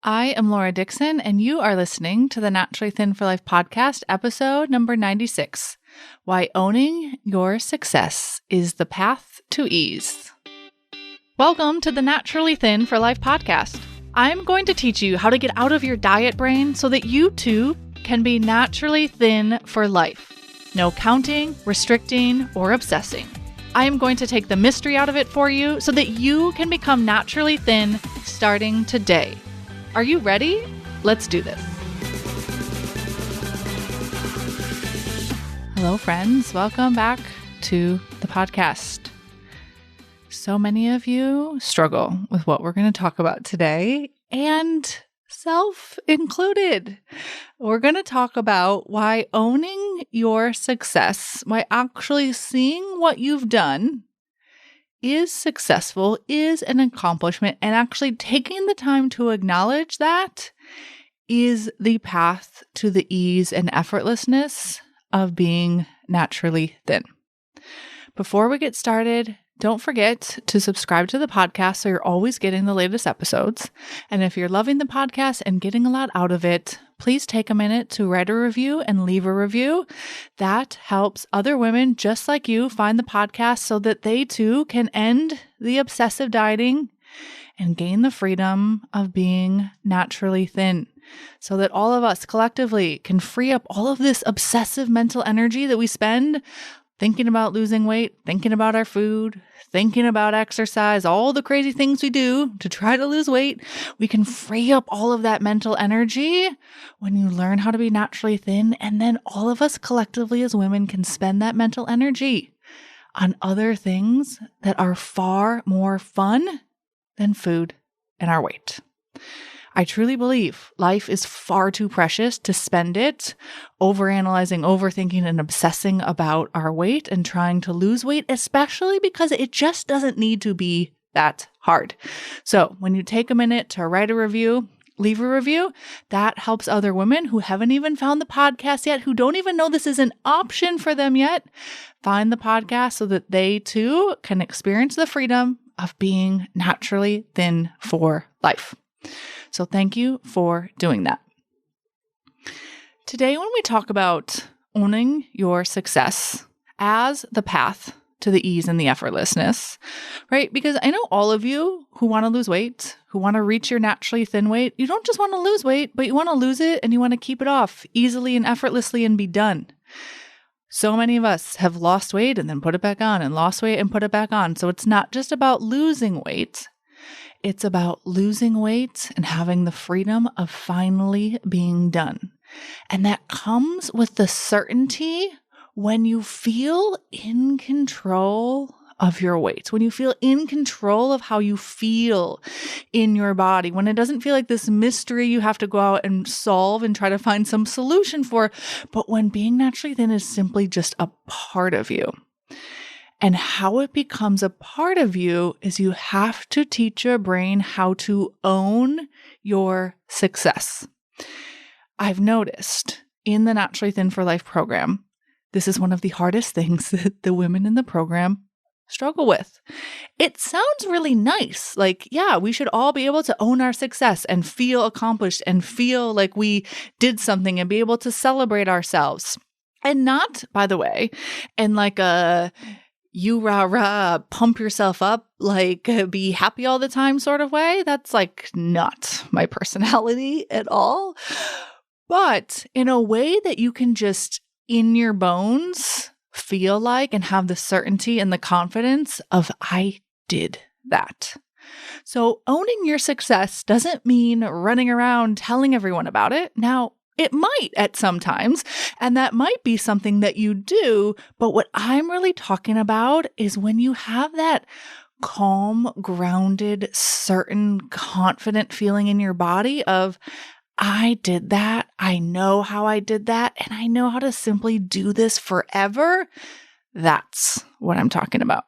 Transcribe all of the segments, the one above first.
I am Laura Dixon, and you are listening to the Naturally Thin for Life podcast, episode number 96, Why Owning Your Success is the Path to Ease. Welcome to the Naturally Thin for Life podcast. I'm going to teach you how to get out of your diet brain so that you too can be naturally thin for life. No counting, restricting, or obsessing. I am going to take the mystery out of it for you so that you can become naturally thin starting today. Are you ready? Let's do this. Hello, friends. Welcome back to the podcast. So many of you struggle with what we're going to talk about today, and self included. We're going to talk about why owning your success, why actually seeing what you've done is successful, is an accomplishment, and actually taking the time to acknowledge that is the path to the ease and effortlessness of being naturally thin. Before we get started, don't forget to subscribe to the podcast so you're always getting the latest episodes. And if you're loving the podcast and getting a lot out of it, please take a minute to write a review and leave a review. That helps other women just like you find the podcast so that they too can end the obsessive dieting and gain the freedom of being naturally thin, so that all of us collectively can free up all of this obsessive mental energy that we spend thinking about losing weight, thinking about our food, thinking about exercise, all the crazy things we do to try to lose weight. We can free up all of that mental energy when you learn how to be naturally thin. And then all of us collectively as women can spend that mental energy on other things that are far more fun than food and our weight. I truly believe life is far too precious to spend it overanalyzing, overthinking, and obsessing about our weight and trying to lose weight, especially because it just doesn't need to be that hard. So when you take a minute to write a review, leave a review, that helps other women who haven't even found the podcast yet, who don't even know this is an option for them yet, find the podcast so that they too can experience the freedom of being naturally thin for life. So thank you for doing that. Today, when we talk about owning your success as the path to the ease and the effortlessness, right? Because I know all of you who want to lose weight, who want to reach your naturally thin weight, you don't just want to lose weight, but you want to lose it and you want to keep it off easily and effortlessly and be done. So many of us have lost weight and then put it back on and lost weight and put it back on. So it's not just about losing weight. It's about losing weight and having the freedom of finally being done. And that comes with the certainty when you feel in control of your weight, when you feel in control of how you feel in your body, when it doesn't feel like this mystery you have to go out and solve and try to find some solution for, but when being naturally thin is simply just a part of you. And how it becomes a part of you is you have to teach your brain how to own your success. I've noticed in the Naturally Thin for Life program, this is one of the hardest things that the women in the program struggle with. It sounds really nice. Like, yeah, we should all be able to own our success and feel accomplished and feel like we did something and be able to celebrate ourselves. And not, by the way, in like a you rah, pump yourself up, like be happy all the time sort of way. That's like not my personality at all. But in a way that you can just in your bones feel like and have the certainty and the confidence of I did that. So owning your success doesn't mean running around telling everyone about it. Now, it might at some times, and that might be something that you do. But what I'm really talking about is when you have that calm, grounded, certain, confident feeling in your body of, I did that. I know how I did that. And I know how to simply do this forever. That's what I'm talking about.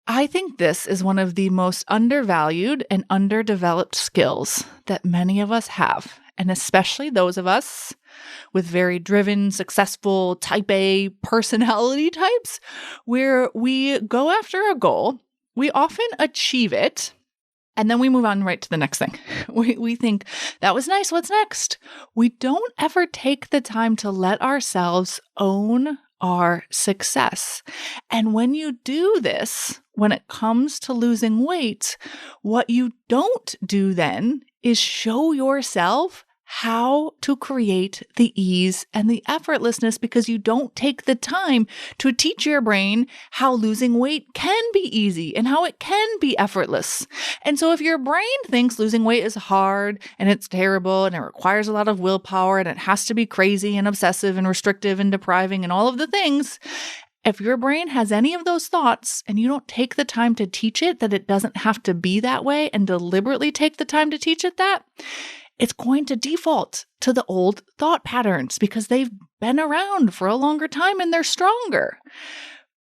I think this is one of the most undervalued and underdeveloped skills that many of us have, and especially those of us with very driven, successful, type A personality types, where we go after a goal, we often achieve it, And then we move on right to the next thing. We think, that was nice. What's next? We don't ever take the time to let ourselves own our success. And when you do this, when it comes to losing weight, what you don't do then is show yourself how to create the ease and the effortlessness, because you don't take the time to teach your brain how losing weight can be easy and how it can be effortless. And so if your brain thinks losing weight is hard and it's terrible and it requires a lot of willpower and it has to be crazy and obsessive and restrictive and depriving and all of the things, if your brain has any of those thoughts and you don't take the time to teach it that it doesn't have to be that way and deliberately take the time to teach it that, it's going to default to the old thought patterns because they've been around for a longer time and they're stronger.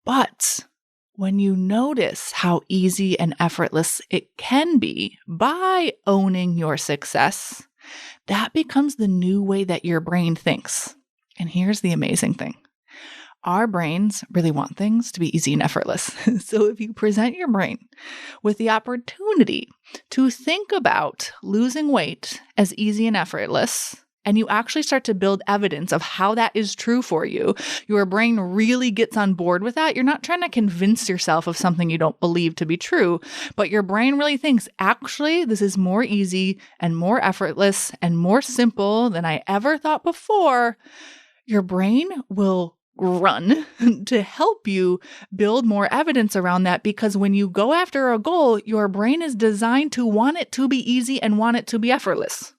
But when you notice how easy and effortless it can be by owning your success, that becomes the new way that your brain thinks. And here's the amazing thing. Our brains really want things to be easy and effortless. So if you present your brain with the opportunity to think about losing weight as easy and effortless, and you actually start to build evidence of how that is true for you, your brain really gets on board with that. You're not trying to convince yourself of something you don't believe to be true, but your brain really thinks, actually, this is more easy and more effortless and more simple than I ever thought before. Your brain will run to help you build more evidence around that, because when you go after a goal, your brain is designed to want it to be easy and want it to be effortless.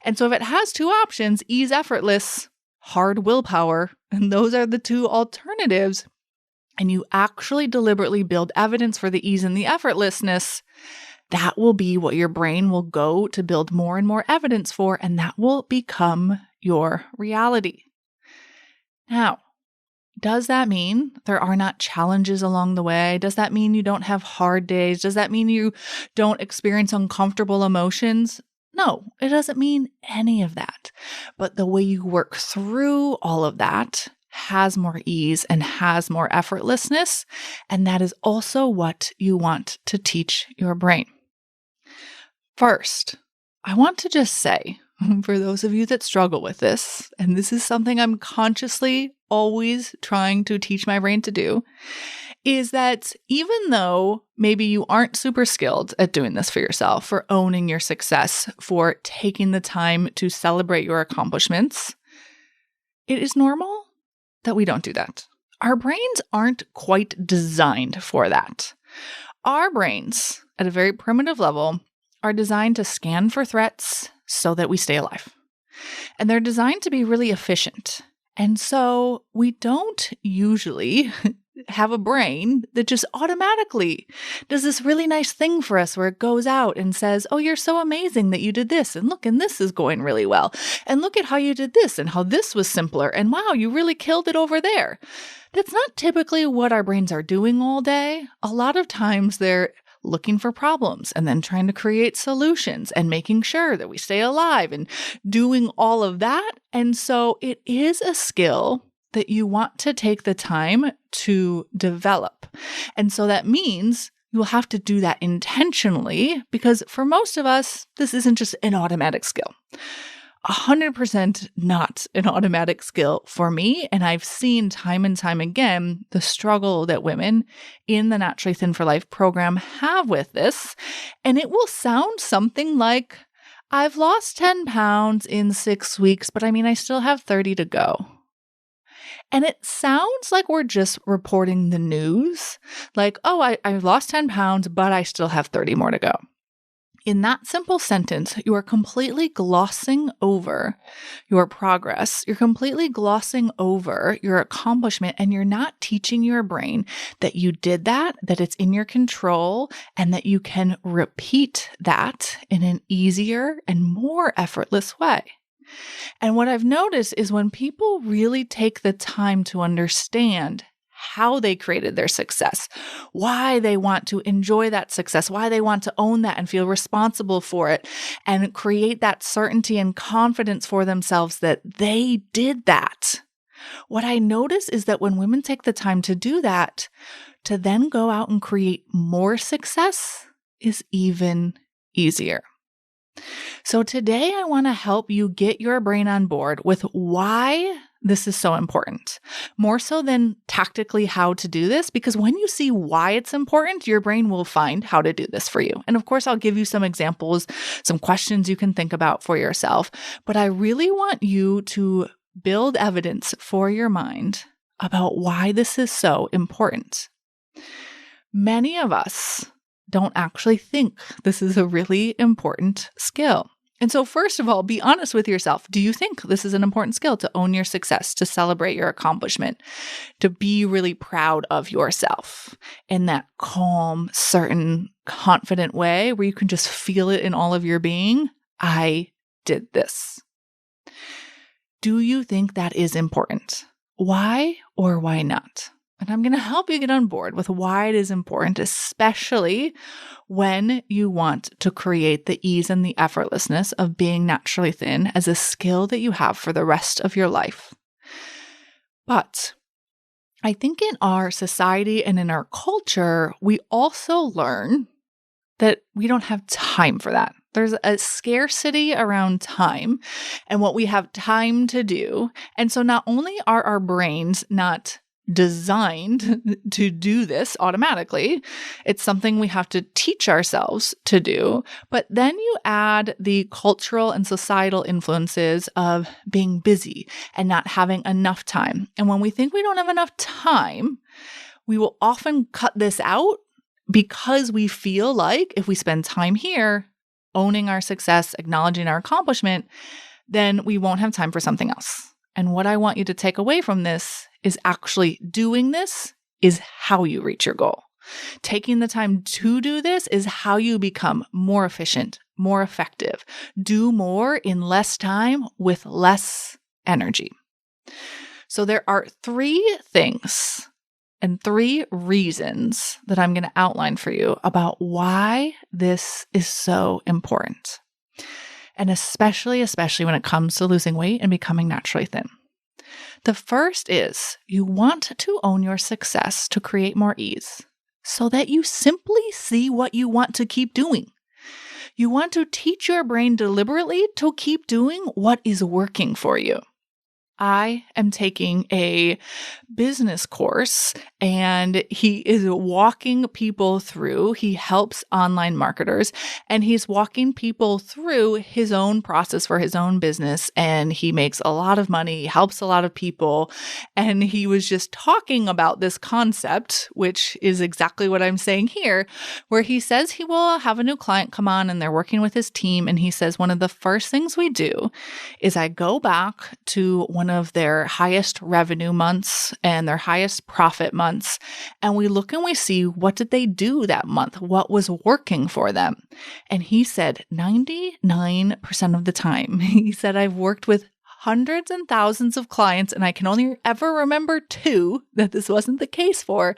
And so if it has two options, ease, effortless, hard willpower, and those are the two alternatives, and you actually deliberately build evidence for the ease and the effortlessness, that will be what your brain will go to build more and more evidence for, and that will become your reality. Now, does that mean there are not challenges along the way? Does that mean you don't have hard days? Does that mean you don't experience uncomfortable emotions? No, it doesn't mean any of that. But the way you work through all of that has more ease and has more effortlessness. And that is also what you want to teach your brain. First, I want to just say, for those of you that struggle with this, and this is something I'm consciously always trying to teach my brain to do, is that even though maybe you aren't super skilled at doing this for yourself, for owning your success, for taking the time to celebrate your accomplishments, it is normal that we don't do that. Our brains aren't quite designed for that. Our brains, at a very primitive level, are designed to scan for threats so that we stay alive. And they're designed to be really efficient. And so we don't usually have a brain that just automatically does this really nice thing for us where it goes out and says, oh, you're so amazing that you did this. And look, and this is going really well. And look at how you did this and how this was simpler. And wow, you really killed it over there. That's not typically what our brains are doing all day. A lot of times they're looking for problems and then trying to create solutions and making sure that we stay alive and doing all of that. And so it is a skill that you want to take the time to develop. And so that means you'll have to do that intentionally, because for most of us, this isn't just an automatic skill. 100% not an automatic skill for me. And I've seen time and time again the struggle that women in the Naturally Thin for Life program have with this. And it will sound something like, I've lost 10 pounds in 6 weeks, but I still have 30 to go. And it sounds like we're just reporting the news, like, oh, I lost 10 pounds, but I still have 30 more to go. In that simple sentence, you are completely glossing over your progress. You're completely glossing over your accomplishment, and you're not teaching your brain that you did that it's in your control, and that you can repeat that in an easier and more effortless way. And what I've noticed is when people really take the time to understand how they created their success, why they want to enjoy that success, why they want to own that and feel responsible for it, and create that certainty and confidence for themselves that they did that. What I notice is that when women take the time to do that, to then go out and create more success, is even easier. So today I want to help you get your brain on board with why this is so important, more so than tactically how to do this, because when you see why it's important, your brain will find how to do this for you. And of course, I'll give you some examples, some questions you can think about for yourself, but I really want you to build evidence for your mind about why this is so important. Many of us don't actually think this is a really important skill. And so first of all, be honest with yourself. Do you think this is an important skill to own your success, to celebrate your accomplishment, to be really proud of yourself in that calm, certain, confident way where you can just feel it in all of your being? I did this. Do you think that is important? Why or why not? And I'm going to help you get on board with why it is important, especially when you want to create the ease and the effortlessness of being naturally thin as a skill that you have for the rest of your life. But I think in our society and in our culture, we also learn that we don't have time for that. There's a scarcity around time and what we have time to do. And so not only are our brains not designed to do this automatically, it's something we have to teach ourselves to do. But then you add the cultural and societal influences of being busy and not having enough time. And when we think we don't have enough time, we will often cut this out because we feel like if we spend time here, owning our success, acknowledging our accomplishment, then we won't have time for something else. And what I want you to take away from this is actually doing this is how you reach your goal. Taking the time to do this is how you become more efficient, more effective, do more in less time with less energy. So there are 3 things and 3 reasons that I'm going to outline for you about why this is so important. And especially when it comes to losing weight and becoming naturally thin. The first is you want to own your success to create more ease so that you simply see what you want to keep doing. You want to teach your brain deliberately to keep doing what is working for you. I am taking a business course and he is walking people through, he helps online marketers and he's walking people through his own process for his own business. And he makes a lot of money, he helps a lot of people. And he was just talking about this concept, which is exactly what I'm saying here, where he says he will have a new client come on and they're working with his team. And he says, one of the first things we do is I go back to one of their highest revenue months and their highest profit months. And we look and we see what did they do that month? What was working for them? And he said 99% of the time, he said, I've worked with hundreds and thousands of clients and I can only ever remember 2 that this wasn't the case for.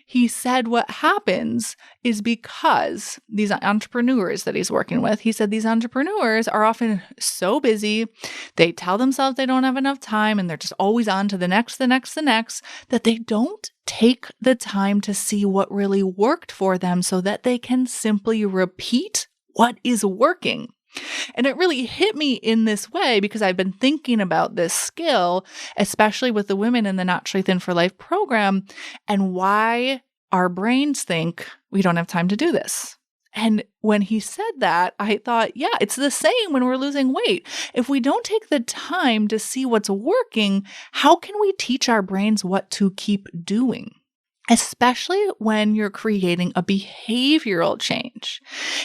He said what happens is because these entrepreneurs that he's working with, he said these entrepreneurs are often so busy, they tell themselves they don't have enough time and they're just always on to the next, that they don't take the time to see what really worked for them so that they can simply repeat what is working. And it really hit me in this way because I've been thinking about this skill, especially with the women in the Naturally Thin for Life program, and why our brains think we don't have time to do this. And when he said that, I thought, yeah, it's the same when we're losing weight. If we don't take the time to see what's working, how can we teach our brains what to keep doing? Especially when you're creating a behavioral change.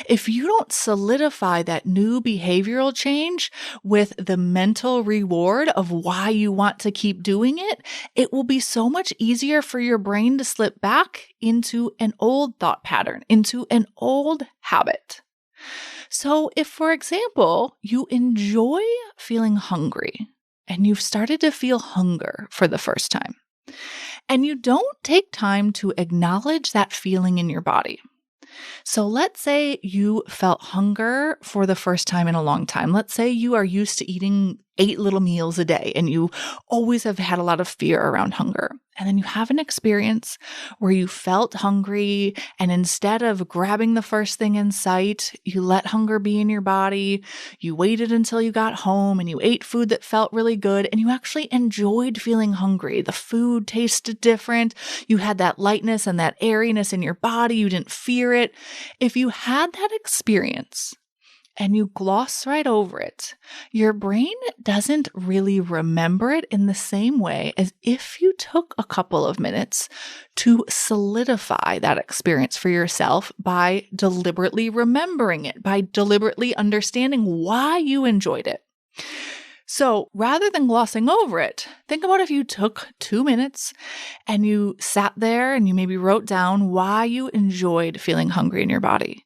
If you don't solidify that new behavioral change with the mental reward of why you want to keep doing it, it will be so much easier for your brain to slip back into an old thought pattern, into an old habit. So if, for example, you enjoy feeling hungry and you've started to feel hunger for the first time, and you don't take time to acknowledge that feeling in your body. So let's say you felt hunger for the first time in a long time. Let's say you are used to eating ate little meals a day and you always have had a lot of fear around hunger. And then you have an experience where you felt hungry, and instead of grabbing the first thing in sight, you let hunger be in your body. You waited until you got home and you ate food that felt really good, and you actually enjoyed feeling hungry. The food tasted different. You had that lightness and that airiness in your body. You didn't fear it. If you had that experience, and you gloss right over it, your brain doesn't really remember it in the same way as if you took a couple of minutes to solidify that experience for yourself by deliberately remembering it, by deliberately understanding why you enjoyed it. So rather than glossing over it, think about if you took 2 minutes and you sat there and you maybe wrote down why you enjoyed feeling hungry in your body.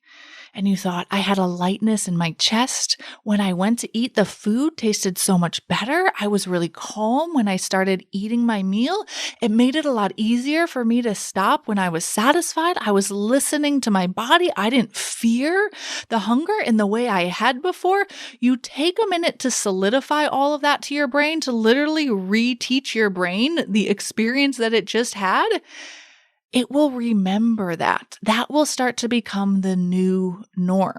And you thought, I had a lightness in my chest. When I went to eat, the food tasted so much better. I was really calm when I started eating my meal. It made it a lot easier for me to stop when I was satisfied. I was listening to my body. I didn't fear the hunger in the way I had before. You take a minute to solidify all of that to your brain, to literally reteach your brain the experience that it just had. It will remember that. That will start to become the new norm.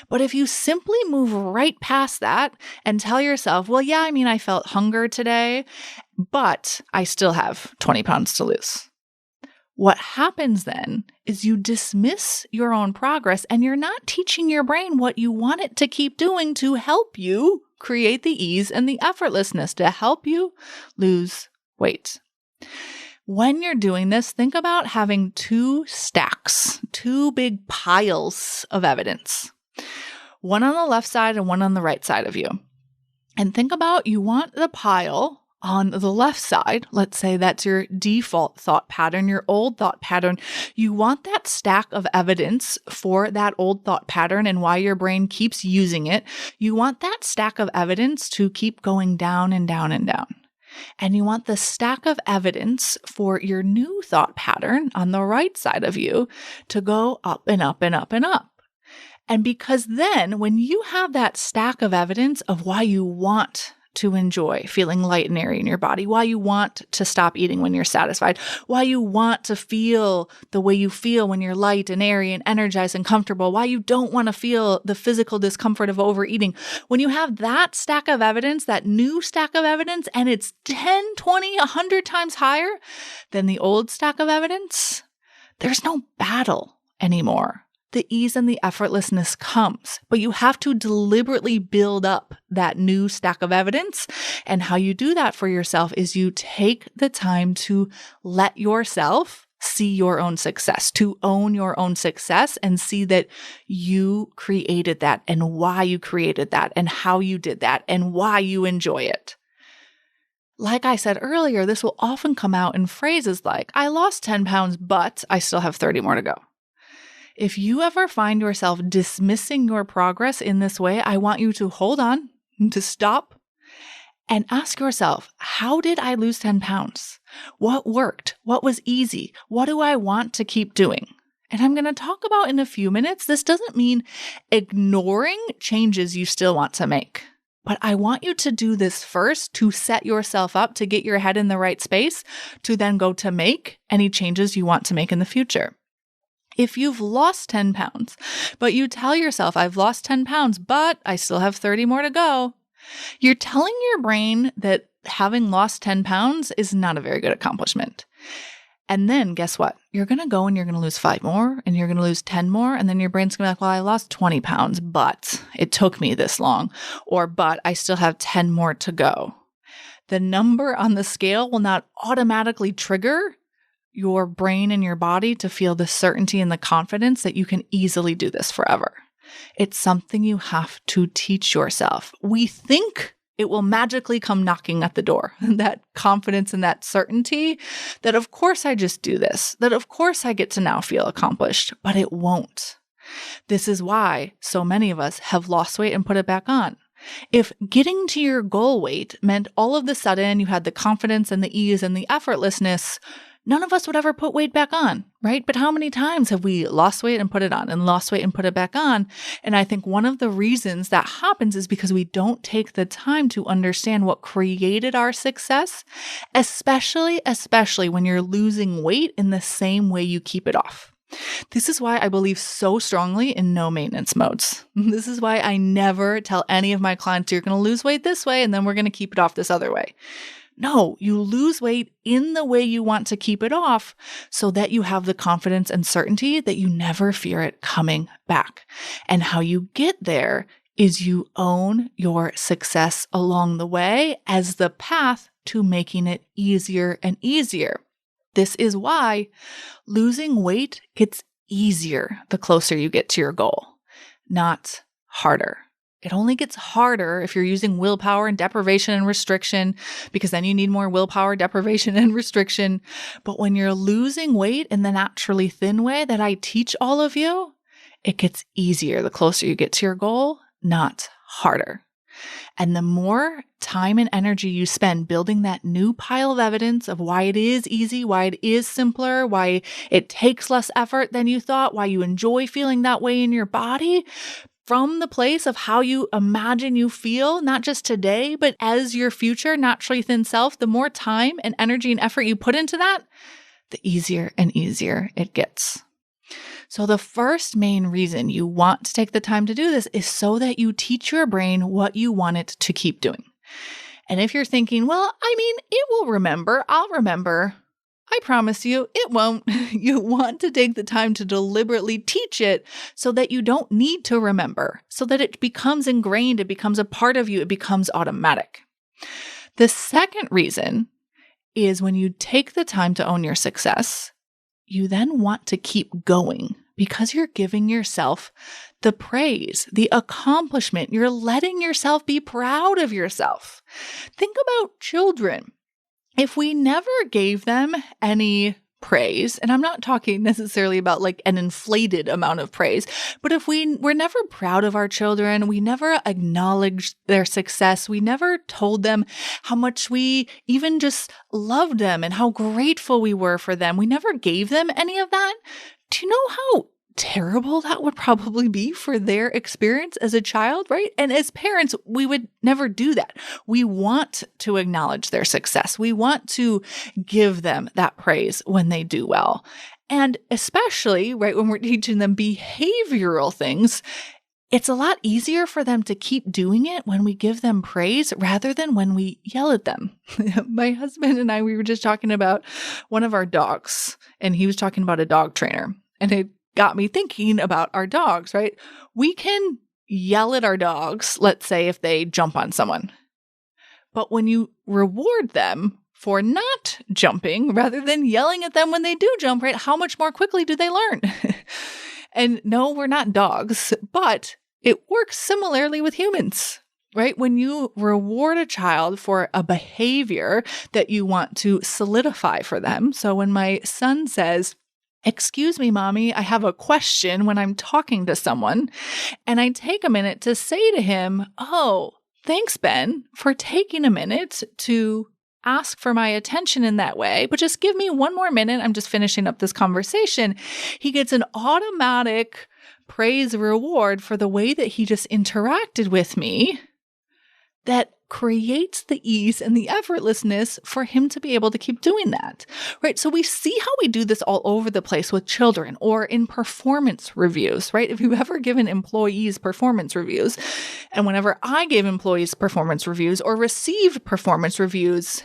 But if you simply move right past that and tell yourself, well, yeah, I felt hunger today, but I still have 20 pounds to lose. What happens then is you dismiss your own progress, and you're not teaching your brain what you want it to keep doing to help you create the ease and the effortlessness to help you lose weight. When you're doing this, think about having 2 stacks, 2 big piles of evidence, one on the left side and one on the right side of you. And think about, you want the pile on the left side. Let's say that's your default thought pattern, your old thought pattern. You want that stack of evidence for that old thought pattern and why your brain keeps using it. You want that stack of evidence to keep going down and down and down. And you want the stack of evidence for your new thought pattern on the right side of you to go up and up and up and up. And because then when you have that stack of evidence of why you want to enjoy feeling light and airy in your body, why you want to stop eating when you're satisfied, why you want to feel the way you feel when you're light and airy and energized and comfortable, why you don't want to feel the physical discomfort of overeating. When you have that stack of evidence, that new stack of evidence, and it's 10, 20, 100 times higher than the old stack of evidence, there's no battle anymore. The ease and the effortlessness comes, but you have to deliberately build up that new stack of evidence. And how you do that for yourself is you take the time to let yourself see your own success, to own your own success and see that you created that and why you created that and how you did that and why you enjoy it. Like I said earlier, this will often come out in phrases like, I lost 10 pounds, but I still have 30 more to go. If you ever find yourself dismissing your progress in this way, I want you to hold on, to stop, and ask yourself, how did I lose 10 pounds? What worked? What was easy? What do I want to keep doing? And I'm going to talk about in a few minutes. This doesn't mean ignoring changes you still want to make. But I want you to do this first to set yourself up to get your head in the right space to then go to make any changes you want to make in the future. If you've lost 10 pounds, but you tell yourself, I've lost 10 pounds, but I still have 30 more to go, you're telling your brain that having lost 10 pounds is not a very good accomplishment. And then guess what? You're going to go and you're going to lose 5 more and you're going to lose 10 more. And then your brain's going to be like, well, I lost 20 pounds, but it took me this long. Or, but I still have 10 more to go. The number on the scale will not automatically trigger your brain and your body to feel the certainty and the confidence that you can easily do this forever. It's something you have to teach yourself. We think it will magically come knocking at the door, that confidence and that certainty that of course I just do this, that of course I get to now feel accomplished, but it won't. This is why so many of us have lost weight and put it back on. If getting to your goal weight meant all of a sudden you had the confidence and the ease and the effortlessness, none of us would ever put weight back on, right? But how many times have we lost weight and put it on and lost weight and put it back on? And I think one of the reasons that happens is because we don't take the time to understand what created our success, especially when you're losing weight in the same way you keep it off. This is why I believe so strongly in no maintenance modes. This is why I never tell any of my clients, you're going to lose weight this way and then we're going to keep it off this other way. No, you lose weight in the way you want to keep it off so that you have the confidence and certainty that you never fear it coming back. And how you get there is you own your success along the way as the path to making it easier and easier. This is why losing weight gets easier the closer you get to your goal, not harder. It only gets harder if you're using willpower and deprivation and restriction, because then you need more willpower, deprivation, and restriction. But when you're losing weight in the naturally thin way that I teach all of you, it gets easier the closer you get to your goal, not harder. And the more time and energy you spend building that new pile of evidence of why it is easy, why it is simpler, why it takes less effort than you thought, why you enjoy feeling that way in your body, from the place of how you imagine you feel, not just today, but as your future naturally thin self, the more time and energy and effort you put into that, the easier and easier it gets. So the first main reason you want to take the time to do this is so that you teach your brain what you want it to keep doing. And if you're thinking, well, it will remember, I'll remember, I promise you, it won't. You want to take the time to deliberately teach it so that you don't need to remember, so that it becomes ingrained, it becomes a part of you, it becomes automatic. The second reason is when you take the time to own your success, you then want to keep going because you're giving yourself the praise, the accomplishment. You're letting yourself be proud of yourself. Think about children. If we never gave them any praise, and I'm not talking necessarily about like an inflated amount of praise, but if we're never proud of our children, we never acknowledged their success, we never told them how much we even just loved them and how grateful we were for them, we never gave them any of that. Do you know how terrible that would probably be for their experience as a child, right? And as parents, we would never do that. We want to acknowledge their success. We want to give them that praise when they do well. And especially, right, when we're teaching them behavioral things, it's a lot easier for them to keep doing it when we give them praise rather than when we yell at them. My husband and I, we were just talking about one of our dogs, and he was talking about a dog trainer. And it got me thinking about our dogs, right? We can yell at our dogs, let's say if they jump on someone. But when you reward them for not jumping rather than yelling at them when they do jump, right? How much more quickly do they learn? And no, we're not dogs, but it works similarly with humans, right? When you reward a child for a behavior that you want to solidify for them. So when my son says, "Excuse me, mommy, I have a question," when I'm talking to someone, and I take a minute to say to him, "Oh, thanks, Ben, for taking a minute to ask for my attention in that way, but just give me one more minute. I'm just finishing up this conversation." He gets an automatic praise reward for the way that he just interacted with me that creates the ease and the effortlessness for him to be able to keep doing that, right? So we see how we do this all over the place with children or in performance reviews, right? If you've ever given employees performance reviews, and whenever I gave employees performance reviews or received performance reviews,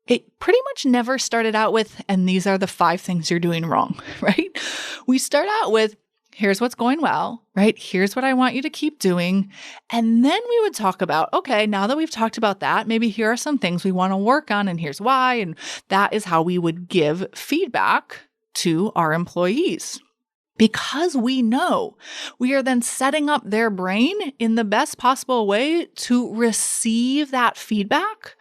it pretty much never started out with, "and these are the 5 things you're doing wrong," right? We start out with, "Here's what's going well," right? "Here's what I want you to keep doing." And then we would talk about, okay, now that we've talked about that, maybe here are some things we want to work on and here's why. And that is how we would give feedback to our employees. Because we know we are then setting up their brain in the best possible way to receive that feedback,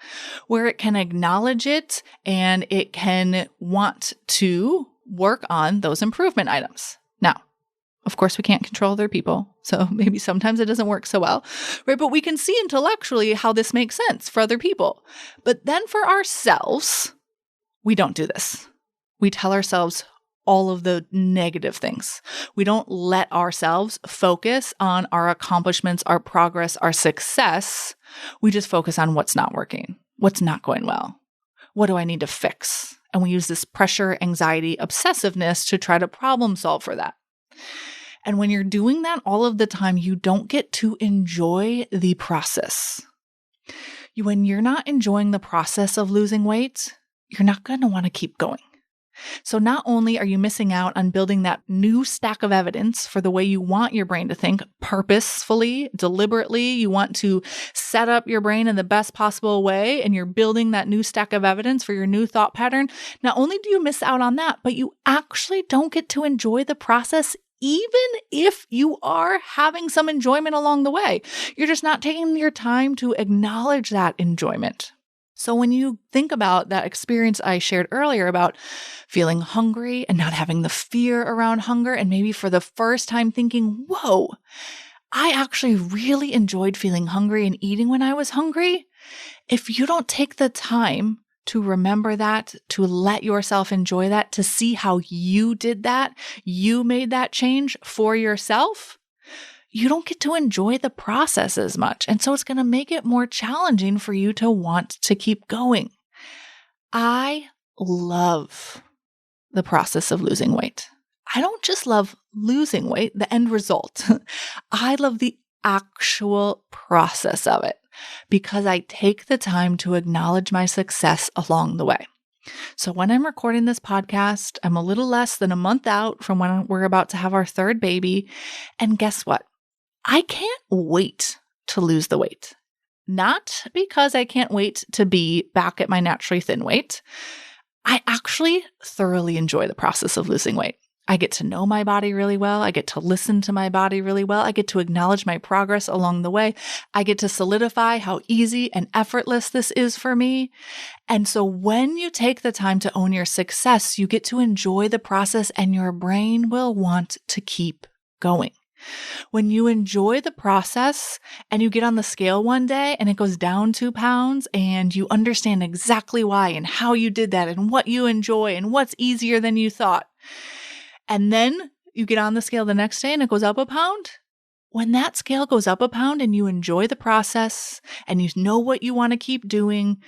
where it can acknowledge it and it can want to work on those improvement items. Now, of course, we can't control other people, so maybe sometimes it doesn't work so well, right? But we can see intellectually how this makes sense for other people. But then for ourselves, we don't do this. we tell ourselves all of the negative things. We don't let ourselves focus on our accomplishments, our progress, our success. We just focus on what's not working, what's not going well. What do I need to fix? And we use this pressure, anxiety, obsessiveness to try to problem solve for that. And when you're doing that all of the time, you don't get to enjoy the process. When you're not enjoying the process of losing weight, you're not going to want to keep going. So not only are you missing out on building that new stack of evidence for the way you want your brain to think purposefully, deliberately, you want to set up your brain in the best possible way, and you're building that new stack of evidence for your new thought pattern. Not only do you miss out on that, but you actually don't get to enjoy the process even if you are having some enjoyment along the way. You're just not taking your time to acknowledge that enjoyment. So when you think about that experience I shared earlier about feeling hungry and not having the fear around hunger, and maybe for the first time thinking, whoa, I actually really enjoyed feeling hungry and eating when I was hungry. If you don't take the time to remember that, to let yourself enjoy that, to see how you did that, you made that change for yourself, you don't get to enjoy the process as much. And so it's going to make it more challenging for you to want to keep going. I love the process of losing weight. I don't just love losing weight, the end result. I love the actual process of it because I take the time to acknowledge my success along the way. So when I'm recording this podcast, I'm a little less than a month out from when we're about to have our third baby. And guess what? I can't wait to lose the weight. Not because I can't wait to be back at my naturally thin weight. I actually thoroughly enjoy the process of losing weight. I get to know my body really well. I get to listen to my body really well. I get to acknowledge my progress along the way. I get to solidify how easy and effortless this is for me. And so when you take the time to own your success, you get to enjoy the process and your brain will want to keep going. When you enjoy the process and you get on the scale one day and it goes down 2 pounds and you understand exactly why and how you did that and what you enjoy and what's easier than you thought. And then you get on the scale the next day and it goes up 1 pound. When that scale goes up 1 pound and you enjoy the process and you know what you want to keep doing,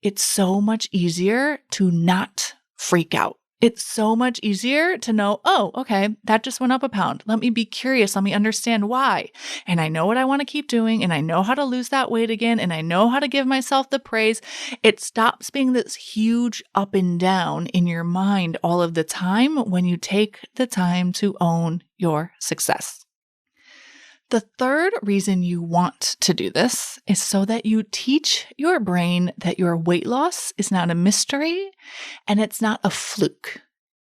it's so much easier to not freak out. It's so much easier to know, oh, okay, that just went up 1 pound. Let me be curious. Let me understand why. And I know what I want to keep doing. And I know how to lose that weight again. And I know how to give myself the praise. It stops being this huge up and down in your mind all of the time when you take the time to own your success. The third reason you want to do this is so that you teach your brain that your weight loss is not a mystery and it's not a fluke,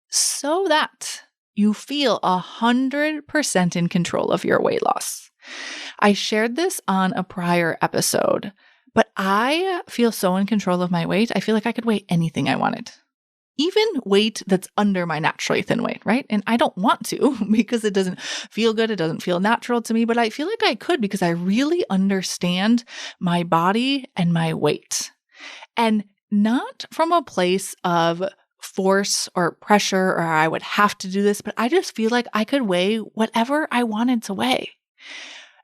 so that you feel 100% in control of your weight loss. I shared this on a prior episode, but I feel so in control of my weight. I feel like I could weigh anything I wanted. Even weight that's under my naturally thin weight, right? And I don't want to because it doesn't feel good. It doesn't feel natural to me, but I feel like I could because I really understand my body and my weight. And not from a place of force or pressure or I would have to do this, but I just feel like I could weigh whatever I wanted to weigh.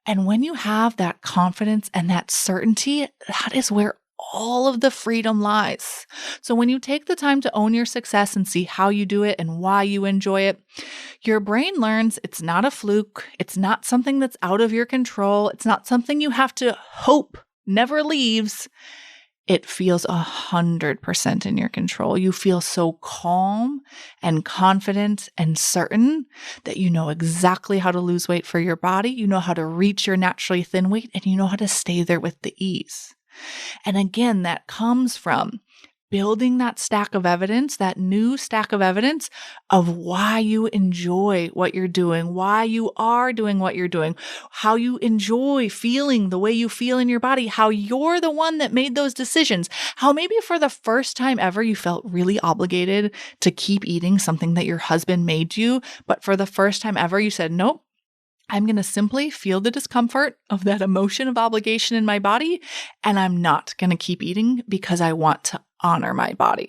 And when you have that confidence and that certainty, that is where all of the freedom lies. So when you take the time to own your success and see how you do it and why you enjoy it, your brain learns it's not a fluke. It's not something that's out of your control. It's not something you have to hope never leaves. It feels 100% in your control. You feel so calm and confident and certain that you know exactly how to lose weight for your body. You know how to reach your naturally thin weight and you know how to stay there with the ease. And again, that comes from building that stack of evidence, that new stack of evidence of why you enjoy what you're doing, why you are doing what you're doing, how you enjoy feeling the way you feel in your body, how you're the one that made those decisions, how maybe for the first time ever you felt really obligated to keep eating something that your husband made you, but for the first time ever you said, nope. I'm going to simply feel the discomfort of that emotion of obligation in my body, and I'm not going to keep eating because I want to honor my body.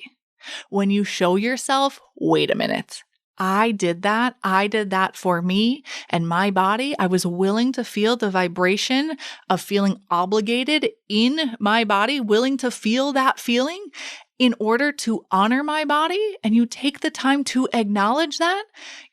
When you show yourself, wait a minute, I did that. I did that for me and my body. I was willing to feel the vibration of feeling obligated in my body, willing to feel that feeling in order to honor my body. And you take the time to acknowledge that,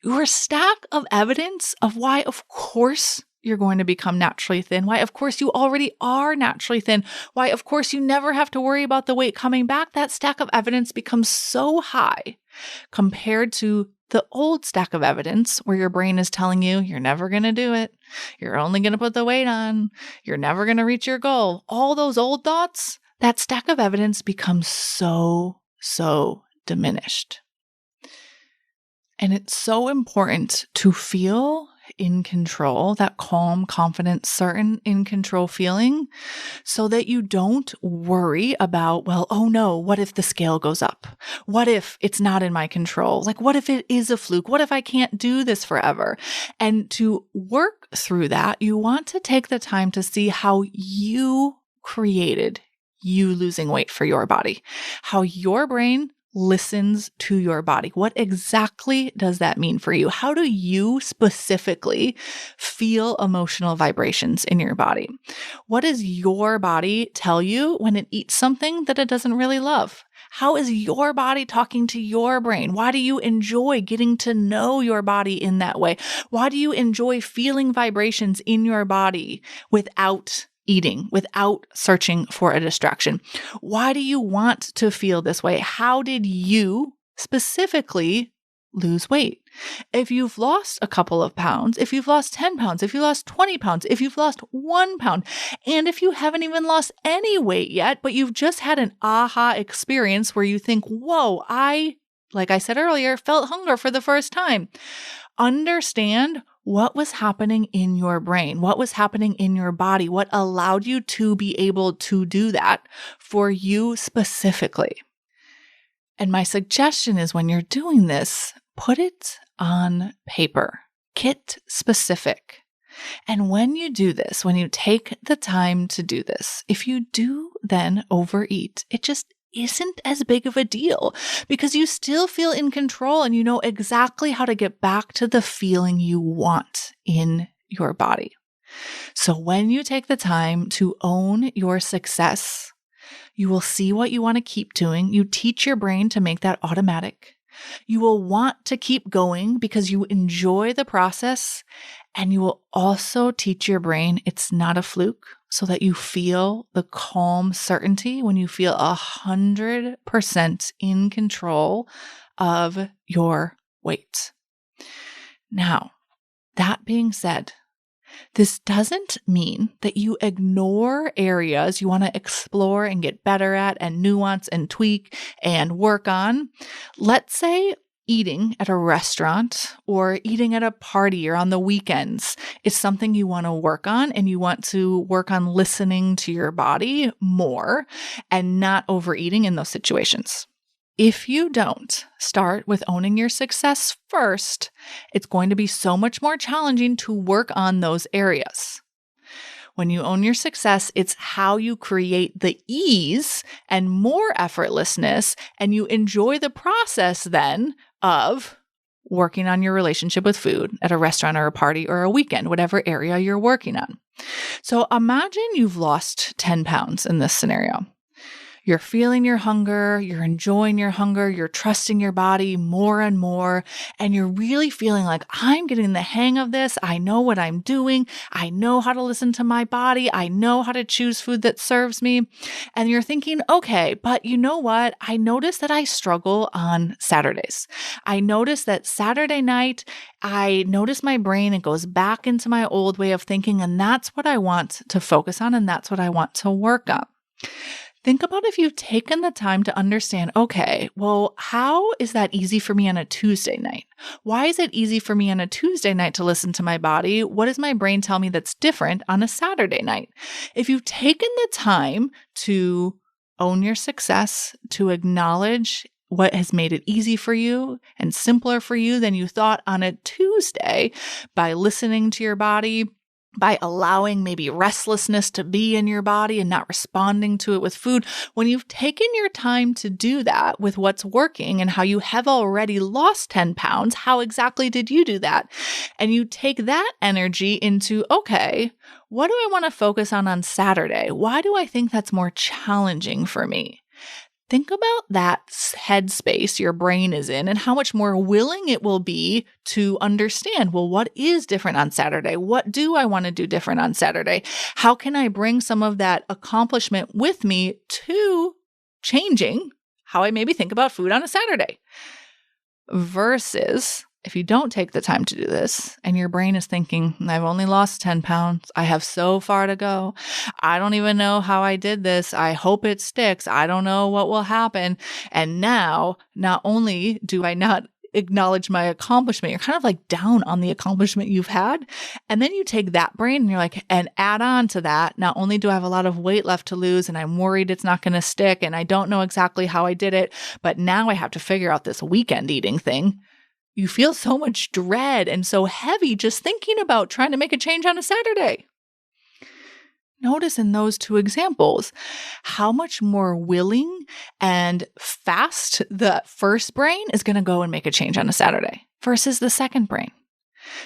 your stack of evidence of why, of course, you're going to become naturally thin. Why, of course, you already are naturally thin. Why, of course, you never have to worry about the weight coming back. That stack of evidence becomes so high compared to the old stack of evidence where your brain is telling you you're never going to do it. You're only going to put the weight on. You're never going to reach your goal. All those old thoughts, that stack of evidence becomes so diminished. And it's so important to feel in control, that calm, confident, certain, in control feeling, so that you don't worry about, well, oh no, what if the scale goes up? What if it's not in my control? Like, what if it is a fluke? What if I can't do this forever? And to work through that, you want to take the time to see how you created you losing weight for your body, how your brain listens to your body. What exactly does that mean for you? How do you specifically feel emotional vibrations in your body? What does your body tell you when it eats something that it doesn't really love? How is your body talking to your brain? Why do you enjoy getting to know your body in that way? Why do you enjoy feeling vibrations in your body without eating, without searching for a distraction? Why do you want to feel this way? How did you specifically lose weight? If you've lost a couple of pounds, if you've lost 10 pounds, if you lost 20 pounds, if you've lost 1 pound, and if you haven't even lost any weight yet, but you've just had an aha experience where you think, whoa, like I said earlier, felt hunger for the first time. Understand what was happening in your brain, what was happening in your body, what allowed you to be able to do that for you specifically. And my suggestion is when you're doing this, put it on paper, get specific. And when you do this, when you take the time to do this, if you do then overeat, it just isn't as big of a deal because you still feel in control and you know exactly how to get back to the feeling you want in your body. So when you take the time to own your success, you will see what you want to keep doing. You teach your brain to make that automatic. You will want to keep going because you enjoy the process, and you will also teach your brain it's not a fluke, so that you feel the calm certainty when you feel 100% in control of your weight. Now, that being said, this doesn't mean that you ignore areas you want to explore and get better at and nuance and tweak and work on. Let's say eating at a restaurant or eating at a party or on the weekends is something you want to work on, and you want to work on listening to your body more and not overeating in those situations. If you don't start with owning your success first, it's going to be so much more challenging to work on those areas. When you own your success, it's how you create the ease and more effortlessness, and you enjoy the process then of working on your relationship with food at a restaurant or a party or a weekend, whatever area you're working on. So imagine you've lost 10 pounds in this scenario. You're feeling your hunger, you're enjoying your hunger, you're trusting your body more and more, and you're really feeling like, I'm getting the hang of this. I know what I'm doing. I know how to listen to my body. I know how to choose food that serves me. And you're thinking, okay, but you know what? I notice that I struggle on Saturdays. I notice that Saturday night, I notice my brain, it goes back into my old way of thinking, and that's what I want to focus on, and that's what I want to work on. Think about if you've taken the time to understand, okay, well, how is that easy for me on a Tuesday night? Why is it easy for me on a Tuesday night to listen to my body? What does my brain tell me that's different on a Saturday night? If you've taken the time to own your success, to acknowledge what has made it easy for you and simpler for you than you thought on a Tuesday by listening to your body, by allowing maybe restlessness to be in your body and not responding to it with food. When you've taken your time to do that with what's working and how you have already lost 10 pounds, how exactly did you do that? And you take that energy into, okay, what do I want to focus on Saturday? Why do I think that's more challenging for me? Think about that headspace your brain is in and how much more willing it will be to understand, well, what is different on Saturday? What do I want to do different on Saturday? How can I bring some of that accomplishment with me to changing how I maybe think about food on a Saturday? Versus if you don't take the time to do this and your brain is thinking, I've only lost 10 pounds. I have so far to go. I don't even know how I did this. I hope it sticks. I don't know what will happen. And now, not only do I not acknowledge my accomplishment, you're kind of like down on the accomplishment you've had. And then you take that brain and you're like, and add on to that, not only do I have a lot of weight left to lose and I'm worried it's not going to stick and I don't know exactly how I did it, but now I have to figure out this weekend eating thing. You feel so much dread and so heavy just thinking about trying to make a change on a Saturday. Notice in those two examples how much more willing and fast the first brain is going to go and make a change on a Saturday versus the second brain.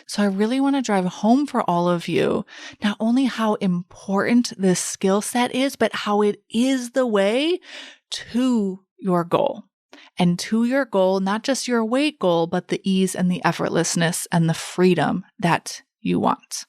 So I really want to drive home for all of you, not only how important this skill set is, but how it is the way to your goal. And to your goal, not just your weight goal, but the ease and the effortlessness and the freedom that you want.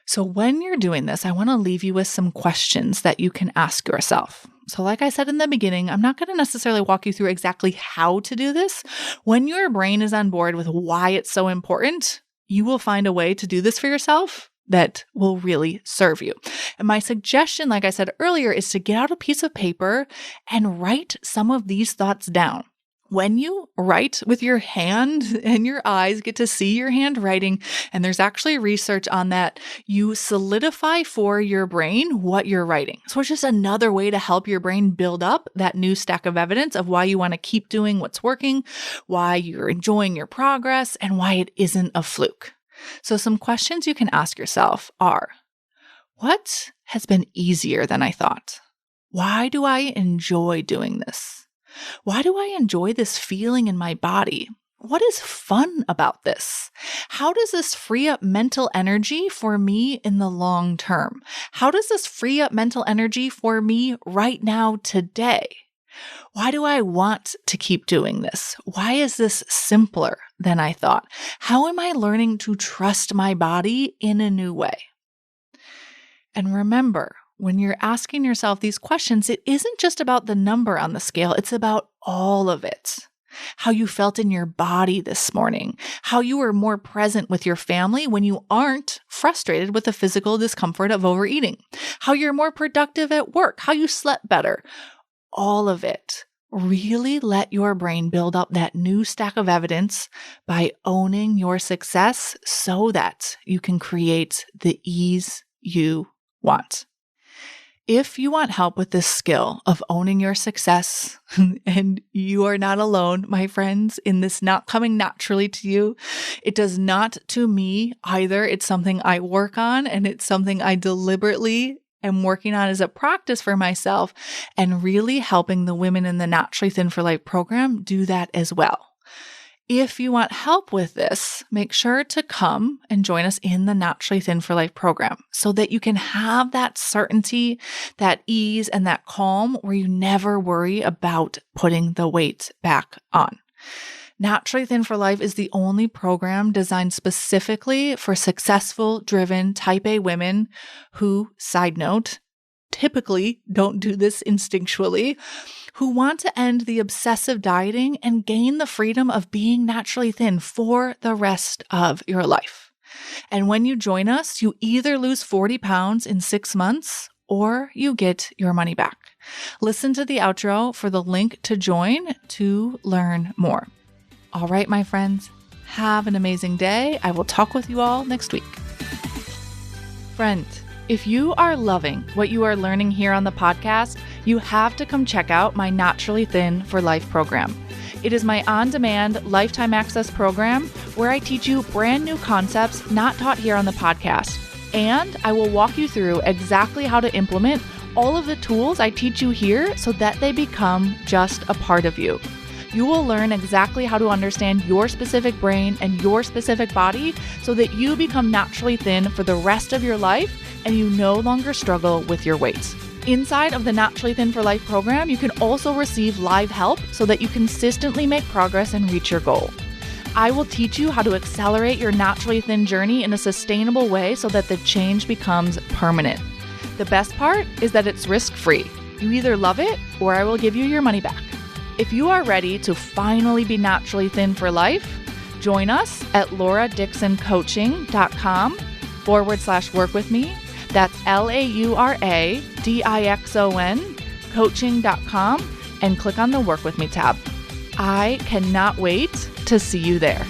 So when you're doing this, I want to leave you with some questions that you can ask yourself. So like I said in the beginning, I'm not going to necessarily walk you through exactly how to do this. When your brain is on board with why it's so important, you will find a way to do this for yourself that will really serve you. And my suggestion, like I said earlier, is to get out a piece of paper and write some of these thoughts down. When you write with your hand and your eyes get to see your handwriting, and there's actually research on that, you solidify for your brain what you're writing. So it's just another way to help your brain build up that new stack of evidence of why you want to keep doing what's working, why you're enjoying your progress, and why it isn't a fluke. So some questions you can ask yourself are, what has been easier than I thought? Why do I enjoy doing this? Why do I enjoy this feeling in my body? What is fun about this? How does this free up mental energy for me in the long term? How does this free up mental energy for me right now today? Why do I want to keep doing this? Why is this simpler than I thought? How am I learning to trust my body in a new way? And remember, when you're asking yourself these questions, it isn't just about the number on the scale. It's about all of it. How you felt in your body this morning, how you were more present with your family when you aren't frustrated with the physical discomfort of overeating, how you're more productive at work, how you slept better. All of it. Really let your brain build up that new stack of evidence by owning your success so that you can create the ease you want. If you want help with this skill of owning your success, and you are not alone, my friends, in this not coming naturally to you, it does not to me either. It's something I work on, and it's something I deliberately am working on as a practice for myself, and really helping the women in the Naturally Thin for Life program do that as well. If you want help with this, make sure to come and join us in the Naturally Thin for Life program so that you can have that certainty, that ease, and that calm where you never worry about putting the weight back on. Naturally Thin for Life is the only program designed specifically for successful, driven type A women who, side note, typically don't do this instinctually, who want to end the obsessive dieting and gain the freedom of being naturally thin for the rest of your life. And when you join us, you either lose 40 pounds in 6 months or you get your money back. Listen to the outro for the link to join to learn more. All right, my friends, have an amazing day. I will talk with you all next week. Friend, if you are loving what you are learning here on the podcast, you have to come check out my Naturally Thin for Life program. It is my on-demand lifetime access program where I teach you brand new concepts not taught here on the podcast. And I will walk you through exactly how to implement all of the tools I teach you here so that they become just a part of you. You will learn exactly how to understand your specific brain and your specific body so that you become naturally thin for the rest of your life and you no longer struggle with your weight. Inside of the Naturally Thin for Life program, you can also receive live help so that you consistently make progress and reach your goal. I will teach you how to accelerate your naturally thin journey in a sustainable way so that the change becomes permanent. The best part is that it's risk-free. You either love it or I will give you your money back. If you are ready to finally be naturally thin for life, join us at lauradixoncoaching.com/work with me. That's LAURADIXON coaching.com and click on the Work With Me tab. I cannot wait to see you there.